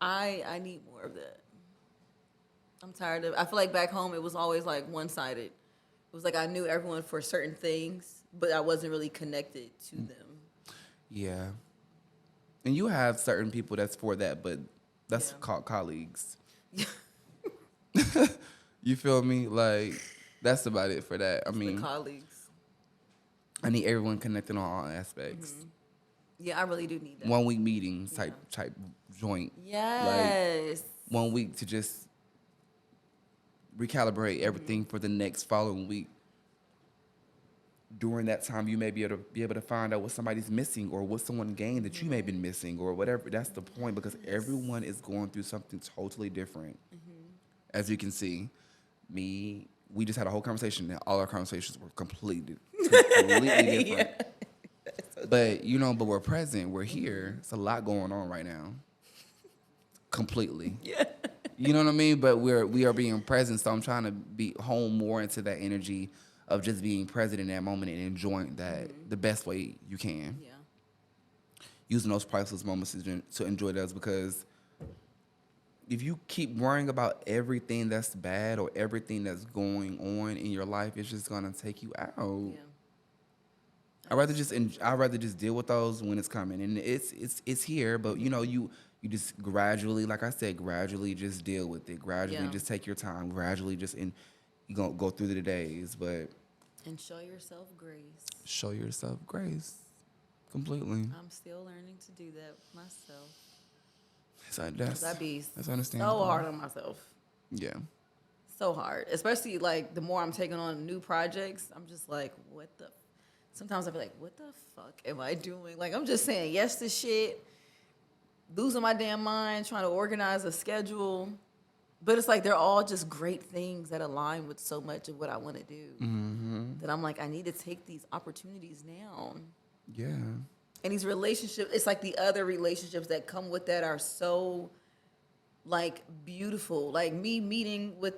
I need more of that. I'm tired of. I feel like back home it was always like one-sided. It was like I knew everyone for certain things, but I wasn't really connected to them. Yeah. And you have certain people that's for that, but that's Yeah. called colleagues. You feel me? Like, that's about it for that. I mean, Colleagues. I need everyone connected on all aspects. Yeah, I really do need that. 1 week meetings type joint. Yes. 1 week to just recalibrate everything for the next following week. During that time, you may be able to find out what somebody's missing or what someone gained that you may have been missing or whatever. That's the point, because everyone is going through something totally different. As you can see, we just had a whole conversation and all our conversations were completely different. Yeah. But but we're present. We're here. It's a lot going on right now. Completely. Yeah. You know what I mean? But we are being present. So I'm trying to be home more into that energy of just being present in that moment and enjoying that the best way you can. Yeah. Using those priceless moments to enjoy those, because if you keep worrying about everything that's bad or everything that's going on in your life, it's just gonna take you out. Yeah. I'd rather just deal with those when it's coming, and it's here. But you just gradually, like I said, gradually just deal with it. Gradually, Yeah. just take your time. Gradually, you gonna go through the days, but And show yourself grace. show yourself grace completely. I'm still learning to do that myself. So Cause I be that's understandable. so hard on myself. Yeah. So hard. Especially like the more I'm taking on new projects, I'm just like, sometimes I be like, what the fuck am I doing? Like, I'm just saying yes to shit, losing my damn mind, trying to organize a schedule. But it's like they're all just great things that align with so much of what I want to do. Mm-hmm. That I'm like, I need to take these opportunities now. Yeah. And these relationships, it's like the other relationships that come with that are so, like, beautiful. Like me meeting with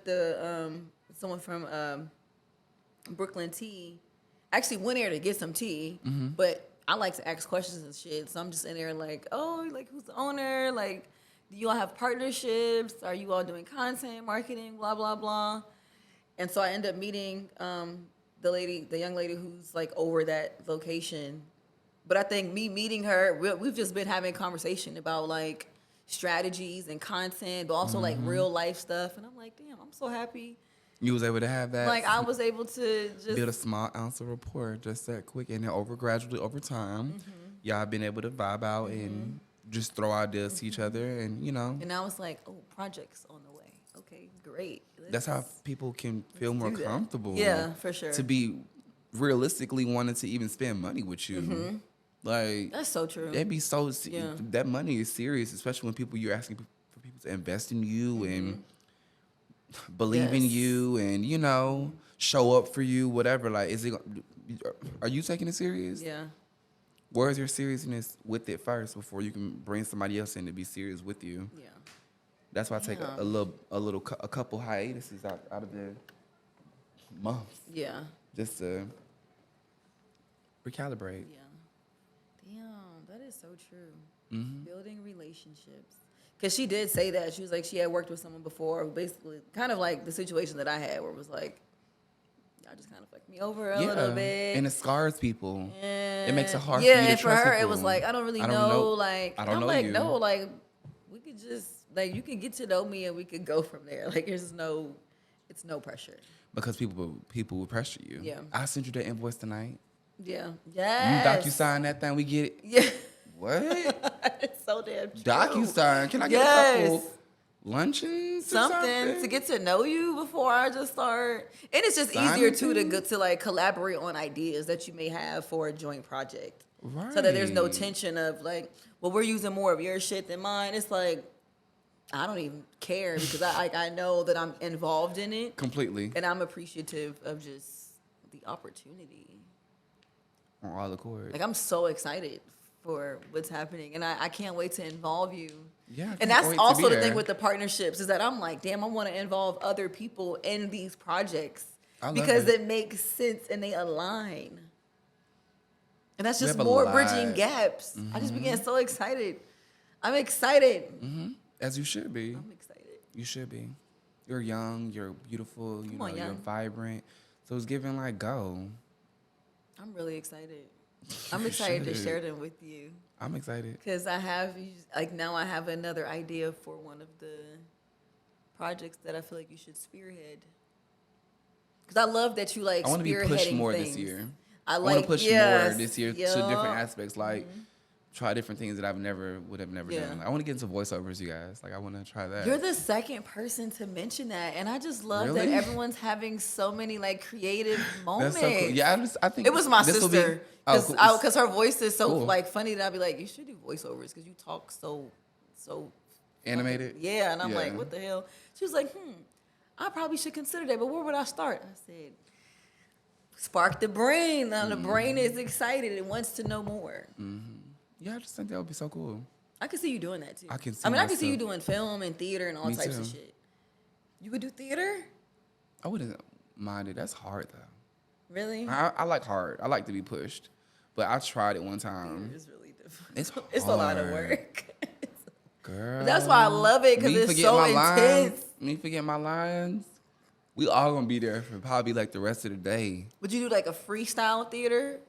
someone from Brooklyn Tea. Actually went there to get some tea, but I like to ask questions and shit. So I'm just in there like, oh, like, who's the owner? Like, do you all have partnerships? Are you all doing content, marketing, blah, blah, blah? And so I end up meeting the young lady who's like over that location. But I think me meeting her, we've just been having a conversation about like strategies and content, but also like real life stuff. And I'm like, damn, I'm so happy. You was able to have that. Like I was able to just build a small ounce of rapport just that quick, and then gradually over time, y'all been able to vibe out and just throw ideas to each other, and And I was like, oh, projects on the way. Okay, great. that's how people can feel more do that. comfortable. Yeah, for sure. To be realistically wanting to even spend money with you, like That's so true. that'd be so. Yeah. That money is serious, especially when you're asking for people to invest in you and believe in Yes. you, and show up for you, whatever. Like, are you taking it serious? Yeah. Where's your seriousness with it first before you can bring somebody else in to be serious with you? Yeah. That's why I take Yeah. a couple hiatuses out of the month Yeah. just to recalibrate. Yeah. Damn, that is so true. Mm-hmm. Building relationships. Because she did say that. She was like, she had worked with someone before, basically, kind of like the situation that I had, where it was like, y'all just kind of fucked me over a little bit. And it scars people. And it makes it hard for you to and for trust her, people. it was like, I don't really know. Like, I don't know like, you. no, like, we could just, like, you can get to know me and we could go from there. Like, it's no pressure. Because people will pressure you. Yeah. I sent you the invoice tonight. Yeah. Yes. You DocuSign that thing, we get it. Yeah. What? It's so damn true. DocuSign. Can I get a couple luncheons? Something to get to know you before I just start. And it's just easier too to go to like collaborate on ideas that you may have for a joint project. Right. So that there's no tension of like, well, we're using more of your shit than mine. It's like, I don't even care because I know that I'm involved in it completely, and I'm appreciative of just the opportunity. On all accord. Like I'm so excited for what's happening, and I can't wait to involve you. Yeah, and that's also the thing with the partnerships is that I'm like, damn, I want to involve other people in these projects because it makes sense and they align. And that's just more bridging gaps. I just began so excited. I'm excited. As you should be. I'm excited. You should be. You're young. You're beautiful. You're vibrant. So it's giving like go. I'm really excited. I'm excited to share them with you. I'm excited. Because I have, like, now I have another idea for one of the projects that I feel like you should spearhead. Because I love that you, like, spearheading things. I want to be pushed more this year. I want to push more this year to different aspects, like try different things that I would have never done. I want to get into voiceovers, you guys. Like, I want to try that. You're the second person to mention that, and I just love that everyone's having so many like creative moments. That's so cool. Yeah, I think it was my sister because her voice is so like funny that I'd be like, you should do voiceovers because you talk so animated. Yeah, and I'm like, what the hell? She was like, I probably should consider that, but where would I start? I said, spark the brain. Now the brain is excited; it wants to know more. Yeah, I just think that would be so cool. I can see you doing that too. I can see you doing film and theater and all types of shit. You would do theater? I wouldn't mind it. That's hard though. Really? I like hard. I like to be pushed, but I tried it one time. It's really difficult. It's hard. It's a lot of work. Girl, but that's why I love it because it's so intense. Me forget my lines. We all gonna be there for probably like the rest of the day. Would you do like a freestyle theater?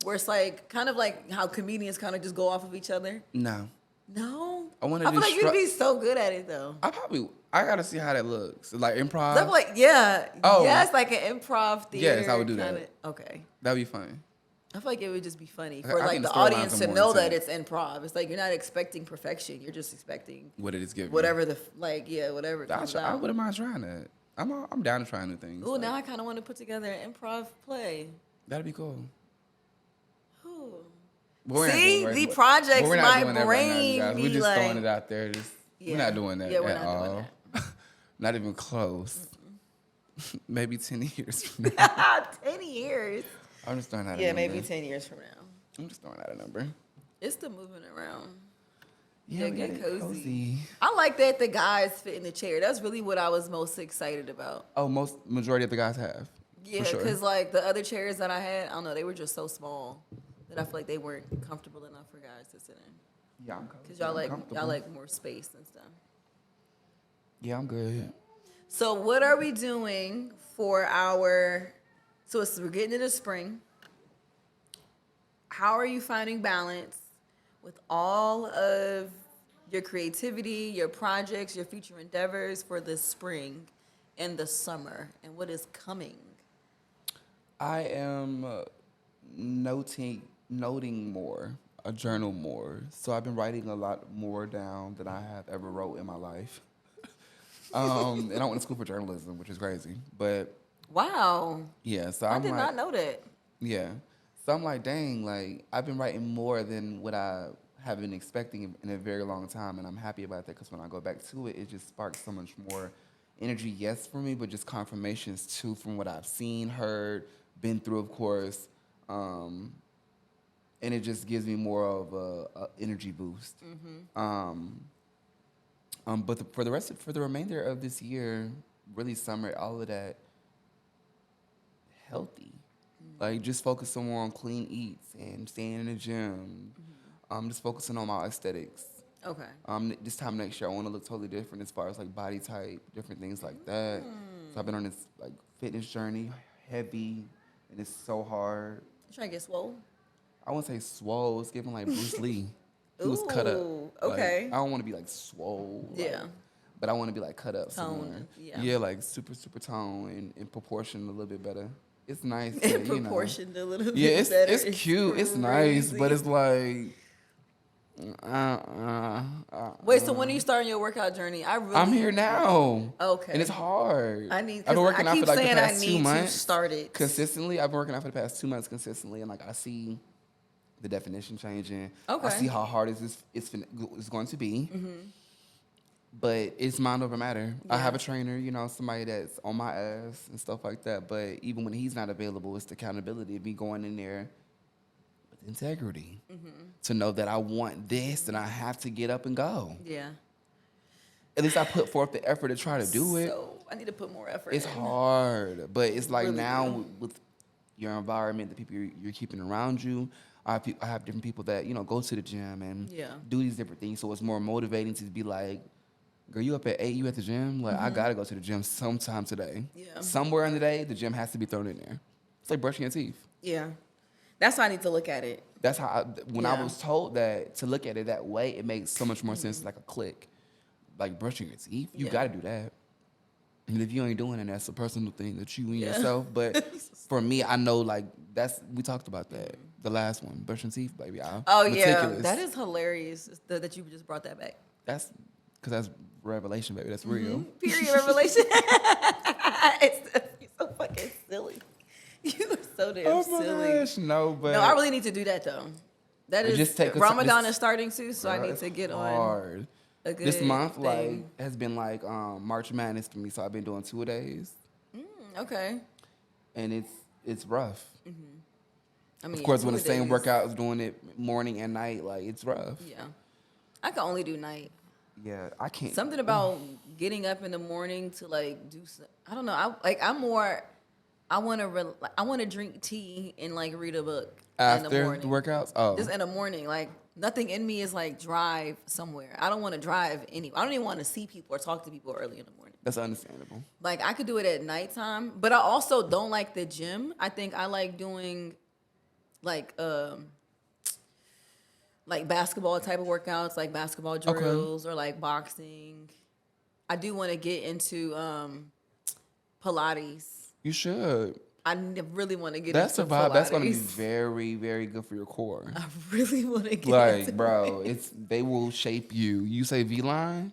Where it's like kind of like how comedians kind of just go off of each other. No. I feel like you'd be so good at it though. I gotta see how that looks. Like improv. I'm like, yes, like an improv theater. Yes, I would do that. Okay. That'd be fun. I feel like it would just be funny for like the audience to know that it's improv. It's like you're not expecting perfection. You're just expecting what it is given. Whatever whatever. I wouldn't mind trying that. I'm down to try new things. Oh, now I kind of want to put together an improv play. That'd be cool. See, the projects, my brain right now, we're just throwing it out there. We're not doing that we're at not all. Doing that. Not even close. Maybe 10 years from now. 10 years? I'm just throwing out a number. Yeah, maybe 10 years from now. I'm just throwing out a number. It's the moving around. Yeah, get cozy. I like that the guys fit in the chair. That's really what I was most excited about. Oh, majority of the guys have. Yeah, because like the other chairs that I had, I don't know, they were just so small that I feel like they weren't comfortable enough for guys to sit in. Yeah, I'm cozy. Because y'all like more space and stuff. Yeah, I'm good. So what are we doing for we're getting into spring. How are you finding balance with all of your creativity, your projects, your future endeavors for the spring and the summer and what is coming? I am noting more, a journal more. So I've been writing a lot more down than I have ever wrote in my life. And I went to school for journalism, which is crazy. But wow. Yeah, so I did not know that. Yeah. So I'm like, dang, like I've been writing more than what I have been expecting in a very long time, and I'm happy about that because when I go back to it, it just sparks so much more energy, yes, for me, but just confirmations too from what I've seen, heard, been through, of course, and it just gives me more of a energy boost. But for the remainder of this year, really summer, all of that, healthy. Like just focusing more on clean eats and staying in the gym. Just focusing on my aesthetics. Okay. This time next year, I want to look totally different as far as like body type, different things like that. So I've been on this like fitness journey, heavy, and it's so hard. You trying to get swole? I wouldn't say swole. It's giving like Bruce Lee. He was Ooh, cut up. okay. Like, I don't want to be like swole. Yeah. Like, but I want to be like cut up Tone, somewhere. yeah. Yeah, like super, super tone and in proportion a little bit better. It's nice. In But, proportion a little bit yeah, better. it's cute. It's nice, crazy. but it's like. Wait, so when are you starting your workout journey? I'm here now. Okay. And it's hard. I need. I've been working I out keep for like the saying I past 2 need months. to start it Consistently. I've been working out for the past 2 months consistently, and like I see the definition changing. Okay. I see how hard it's going to be. But it's mind over matter. Yeah. I have a trainer, somebody that's on my ass and stuff like that. But even when he's not available, it's the accountability of me going in there with integrity to know that I want this and I have to get up and go. Yeah. At least I put forth the effort to try to do it. So I need to put more effort. It's in. hard, but it's like Really now do. with your environment, the people you're keeping around you. I have different people that go to the gym and do these different things. So it's more motivating to be like, girl, you up at 8, you at the gym? Like, I gotta go to the gym sometime today. Yeah. Somewhere in the day, the gym has to be thrown in there. It's like brushing your teeth. Yeah. That's how I need to look at it. That's how, when I Yeah. was told that to look at it that way, it makes so much more sense, like a click. Like brushing your teeth, you gotta do that. And if you ain't doing it, that's a personal thing that you and yourself. But for me, I know, like, we talked about that. The last one, brushing teeth, baby. Yeah. That is hilarious that you just brought that back. That's because that's revelation, baby. That's real. Period. Revelation. You're so fucking silly. You are so damn silly. Gosh, no, but I really need to do that though. That is just take a Ramadan this- is starting soon, so I need to get on hard. a good This month, thing. has been like March Madness for me, so I've been doing 2 days, Okay. and it's rough. I mean, Of course, when the 2 same days. workout is doing it morning and night, like it's rough. Yeah. I can only do night. Yeah, I can't. Something about getting up in the morning to like do. I don't know. I want to drink tea and like read a book in the after morning. the workouts. Oh, Just in the morning, like nothing in me is like drive somewhere. I don't want to drive anywhere. I don't even want to see people or talk to people early in the morning. that's understandable. Like I could do it at nighttime, but I also don't like the gym. I think I like doing like basketball type of workouts, like basketball drills or like boxing. I do want to get into Pilates. You should. I really want to get That's into a vibe. Pilates. That's going to be very, very good for your core. I really want to get Like, into bro, they will shape you. You say V-line?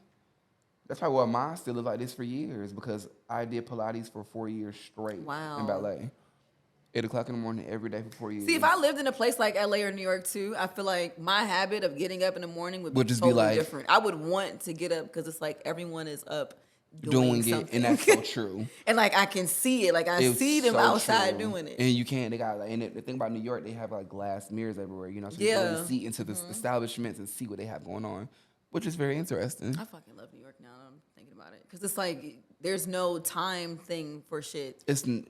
That's probably why mine still look like this for years, because I did Pilates for 4 years straight Wow. in ballet. 8 o'clock in the morning every day for 4 years. See, if I lived in a place like LA or New York too, I feel like my habit of getting up in the morning would just totally be like- different. I would want to get up because it's like everyone is up doing it, something. and that's so true. And like I can see it, like I It's see them so outside true. doing it. And you can't. They got like, and the thing about New York, they have like glass mirrors everywhere. So you can really see into the establishments and see what they have going on, which is very interesting. I fucking love New York now that I'm thinking about it. Because it's like, there's no time thing for shit.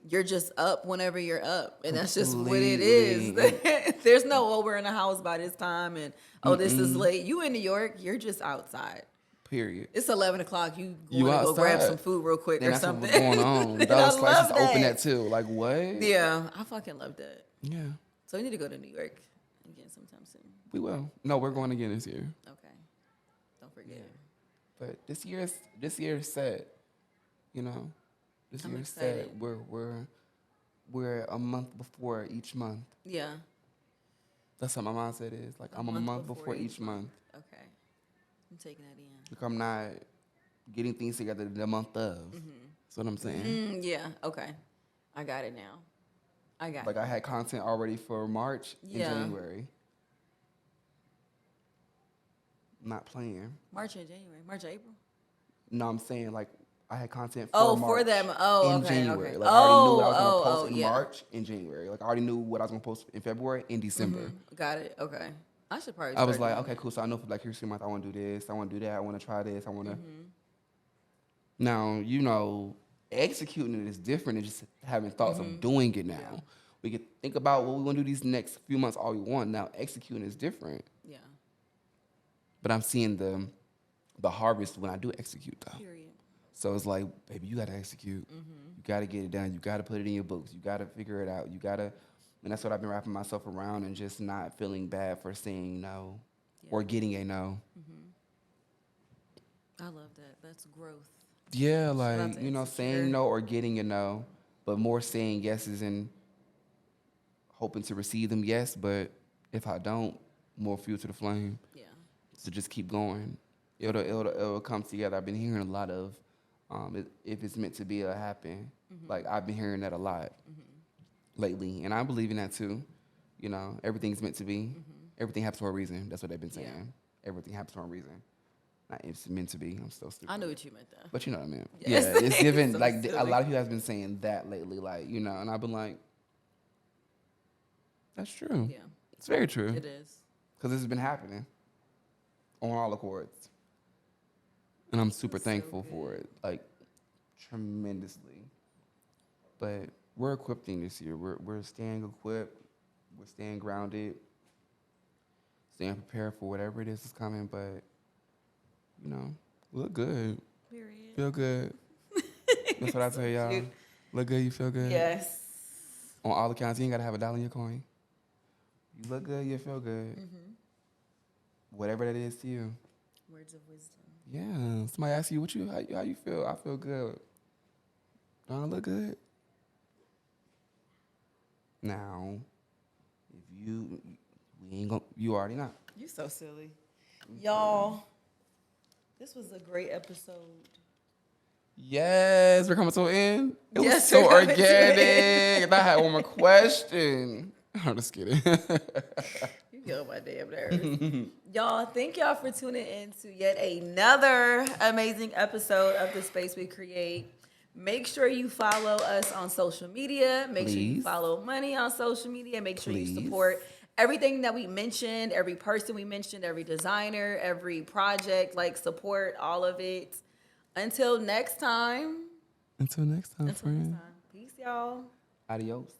You're just up whenever you're up. And that's just what it is. There's no, we're in the house by this time and, this is late. You in New York, you're just outside. Period. It's 11 o'clock. You You want to go grab outside. some food real quick And or that's something. what's going on. And Those I places love open that. that too. Like what? Yeah, I fucking love that. Yeah. So we need to go to New York again sometime soon. We will. No, we're going again this year. Okay. Don't forget. But this year's set. This I'm year's set. excited. We're a month before each month. Yeah. That's what my mindset is. Like I'm a month before each month. Okay. I'm taking that in. Like I'm not getting things together the month of. That's what I'm saying. Yeah. Okay. I got it now. I got Like it. I had content already for March and Yeah. January. Not playing. March and January. March or April? No, I'm saying like I had content for Oh, March for them. Oh, in okay. January. Okay. Like I already knew what I was gonna post in yeah. March and January. Like I already knew what I was gonna post in February and December. Got it. Okay. I should probably. I was start like, doing okay, cool. So I know for Black History Month, I want to do this. I want to do that. I want to try this. I want to. Now, executing it is different than just having thoughts of doing it now. Yeah. We can think about what we want to do these next few months all we want. Now, executing is different. that. Yeah. but I'm seeing the harvest when I do execute though. Period. So it's like, baby, you got to execute. You got to get it done. You got to put it in your books. You got to figure it out. You got to, and that's what I've been wrapping myself around and just not feeling bad for saying no or getting a no. I love that. That's growth. Yeah, Shout out like, to you know, Insecure. saying no or getting a no, but more saying yeses and hoping to receive them yes, but if I don't, more fuel to the flame. Yeah. So just keep going. It'll come together. I've been hearing a lot of, if it's meant to be, it'll happen. Like, I've been hearing that a lot lately, and I believe in that too. You know, everything's meant to be. Everything happens for a reason. That's what they've been saying. Yeah. Everything happens for a reason. Not if it's meant to be. I'm so stupid. I knew what you meant though. But you know what I mean. Yes. Yeah, it's given, So like, silly. a lot of people have been saying that lately, like, you know, and I've been like, that's true. Yeah. It's very true. It is. Because this has been happening on all accords. And I'm super That's so thankful good. for it, like, tremendously. But we're equipping this year. We're staying equipped. We're staying grounded. Staying prepared for whatever it is coming. But, you know, look good. Period. Feel good. That's what I tell y'all. cute. Look good, you feel good. Yes. On all accounts, you ain't got to have $1 in your coin. You look good, you feel good. Whatever that is to you. Words of wisdom. Yeah. Somebody asks you how you feel. I feel good. Don't I look good? Now, if we ain't gonna, you already know. You so silly. Y'all, this was a great episode. Yes, we're coming to an end. It was Yes, so we're coming to an organic. And I had one more question. I'm just kidding. You get my damn nerves. Y'all, thank y'all for tuning in to yet another amazing episode of The Space We Create. Make sure you follow us on social media. Make sure you Please. follow Munny on social media. Make sure you Please. support everything that we mentioned, every person we mentioned, every designer, every project. Like, support all of it. Until next time. Until next time, friend. Peace, y'all. Adios.